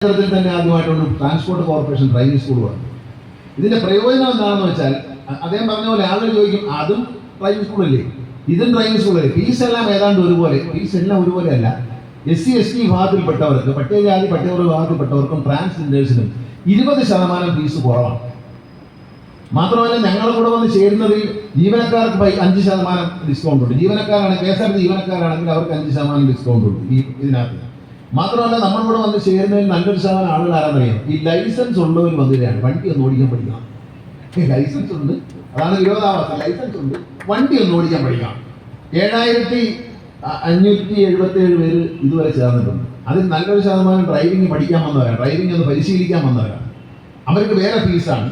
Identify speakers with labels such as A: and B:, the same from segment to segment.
A: കേരളത്തിൽ തന്നെ ആദ്യമായിട്ടൊരു ട്രാൻസ്പോർട്ട് കോർപ്പറേഷൻ ഡ്രൈവിംഗ് സ്കൂൾ വന്നു. ഇതിന്റെ പ്രയോജനം എന്താണെന്ന് വെച്ചാൽ, അദ്ദേഹം പറഞ്ഞ പോലെ ആളുകൾ ചോദിക്കും, അതും ഡ്രൈവിംഗ് സ്കൂളല്ലേ, ഇതും ഡ്രൈവിംഗ് സ്കൂളല്ലേ? ഫീസ് എല്ലാം ഏതാണ്ട് ഒരുപോലെ. ഫീസ് എല്ലാം ഒരുപോലെയല്ല. SC ST വിഭാഗത്തിൽപ്പെട്ടവർക്ക്, പട്ടികജാതി പട്ടികവർഗ വിഭാഗത്തിൽപ്പെട്ടവർക്കും ട്രാൻസ്ജെൻഡേഴ്സിനും 20% ഫീസ് കുറവാണ്. മാത്രമല്ല, ഞങ്ങളുടെ കൂടെ വന്ന് ചേരുന്നതിൽ ജീവനക്കാർക്ക് 5% ഡിസ്കൗണ്ട് ഉണ്ട്. ജീവനക്കാരാണ് KSRTC ജീവനക്കാരാണെങ്കിൽ അവർക്ക് 5% ഡിസ്കൗണ്ട് ഉണ്ട് ഇതിനകത്ത്. മാത്രമല്ല, നമ്മുടെ കൂടെ വന്ന് ചേരുന്നതിൽ നല്ലൊരു ശതമാനം ആളുകൾ ആരാന്നറിയാം, ഈ ലൈസൻസ് ഉള്ളവർ വന്നിട്ടാണ്. വണ്ടി ഒന്ന് ഓടിക്കാൻ പഠിക്കണം. ലൈസൻസ് ഉണ്ട്, അതാണ് വിരോധാഭാസം. ലൈസൻസ് ഉണ്ട്, വണ്ടി ഒന്ന് ഓടിക്കാൻ പഠിക്കണം. 7577 പേര് ഇതുവരെ ചേർന്നിട്ടുണ്ട്. അതിൽ നല്ലൊരു ശതമാനം ഡ്രൈവിംഗ് പഠിക്കാൻ വന്നവരാണ്, ഡ്രൈവിംഗ് ഒന്ന് പരിശീലിക്കാൻ വന്നവരാണ്. അവർക്ക് വേറെ ഫീസാണ്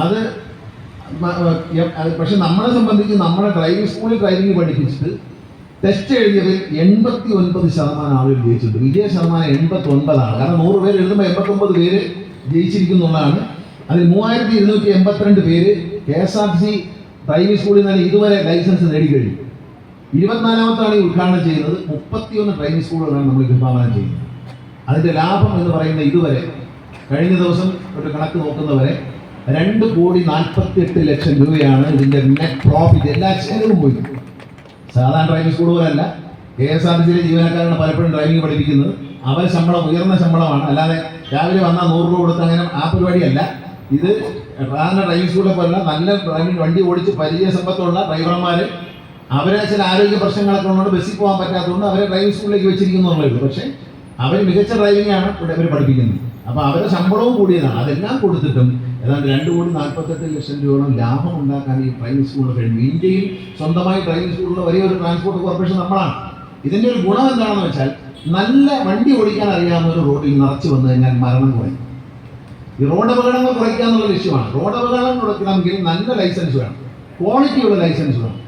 A: അത്. പക്ഷെ നമ്മളെ സംബന്ധിച്ച് നമ്മുടെ ഡ്രൈവിംഗ് സ്കൂളിൽ ഡ്രൈവിംഗ് പഠിപ്പിച്ചിട്ട് ടെസ്റ്റ് എഴുതിയതിൽ 89% ആളുകൾ ജയിച്ചിട്ടുണ്ട്. വിജയ ശതമാനം 89ആണ്. കാരണം 100 പേര് എഴുതുമ്പോൾ 89 പേര് ജയിച്ചിരിക്കുന്നുള്ളതാണ്. അതിൽ 3282 പേര് KSRTC ഡ്രൈവിംഗ് സ്കൂളിൽ നിന്ന് ഇതുവരെ ലൈസൻസ് നേടിക്കഴിഞ്ഞു. 24ാമത്താണ് ഈ ഉദ്ഘാടനം ചെയ്യുന്നത്. 31 ഡ്രൈവിംഗ് സ്കൂളുകളാണ് നമ്മൾ വിഭാവനം ചെയ്യുന്നത്. അതിൻ്റെ ലാഭം എന്ന് പറയുന്നത് ഇതുവരെ കഴിഞ്ഞ ദിവസം ഒരു കണക്ക് നോക്കുന്നവരെ 2,48,00,000 രൂപയാണ് ഇതിൻ്റെ നെറ്റ് പ്രോഫിറ്റ്. എല്ലാ ചെലവും പോയി. സാധാരണ ഡ്രൈവിംഗ് സ്കൂൾ പോലല്ല. KSRTCയിലെ ജീവനക്കാരാണ് പലപ്പോഴും ഡ്രൈവിംഗ് പഠിപ്പിക്കുന്നത്. അവരെ ശമ്പളം ഉയർന്ന ശമ്പളമാണ്. അല്ലാതെ രാവിലെ വന്നാൽ 100 രൂപ കൊടുത്ത് അങ്ങനെ ആ പരിപാടിയല്ല. ഇത് സാധാരണ ഡ്രൈവിംഗ് സ്കൂളിലെ പോലുള്ള നല്ല ഡ്രൈവിംഗ് വണ്ടി ഓടിച്ച് പരിചയസമ്പത്തുള്ള ഡ്രൈവർമാർ, അവരെ ചില ആരോഗ്യ പ്രശ്നങ്ങളൊക്കെ ഉള്ളതുകൊണ്ട് ബസ്സിൽ പോകാൻ പറ്റാത്തതുകൊണ്ട് അവരെ ഡ്രൈവിംഗ് സ്കൂളിലേക്ക് വെച്ചിരിക്കുന്നുള്ളൂ. പക്ഷേ അവർ മികച്ച ഡ്രൈവിംഗ് ആണ് ഇവിടെ അവർ പഠിപ്പിക്കുന്നത്. അപ്പോൾ അവരുടെ ശമ്പളവും കൂടിയതാണ്. അതെല്ലാം കൊടുത്തിട്ടും ഏതാണ്ട് 2,48,00,000 രൂപയോളം ലാഭം ഉണ്ടാക്കാൻ ഈ ഡ്രൈവിംഗ് സ്കൂളിന് കഴിഞ്ഞു. ഇന്ത്യയിൽ സ്വന്തമായി ഡ്രൈവിംഗ് സ്കൂളിൽ ഒരേ ഒരു ട്രാൻസ്പോർട്ട് കോർപ്പറേഷൻ നമ്മളാണ്. ഇതിൻ്റെ ഒരു ഗുണം എന്താണെന്ന് വെച്ചാൽ, നല്ല വണ്ടി ഓടിക്കാൻ അറിയാവുന്ന ഒരു റോഡിൽ നിറച്ചു വന്നു കഴിഞ്ഞാൽ മരണം കുറയും. ഈ റോഡ് അപകടങ്ങൾ കുറയ്ക്കുക എന്നുള്ള ലക്ഷ്യമാണ്. റോഡ് അപകടങ്ങൾ കുറയ്ക്കണമെങ്കിൽ നല്ല ലൈസൻസ് വേണം, ക്വാളിറ്റിയുള്ള ലൈസൻസ് വേണം.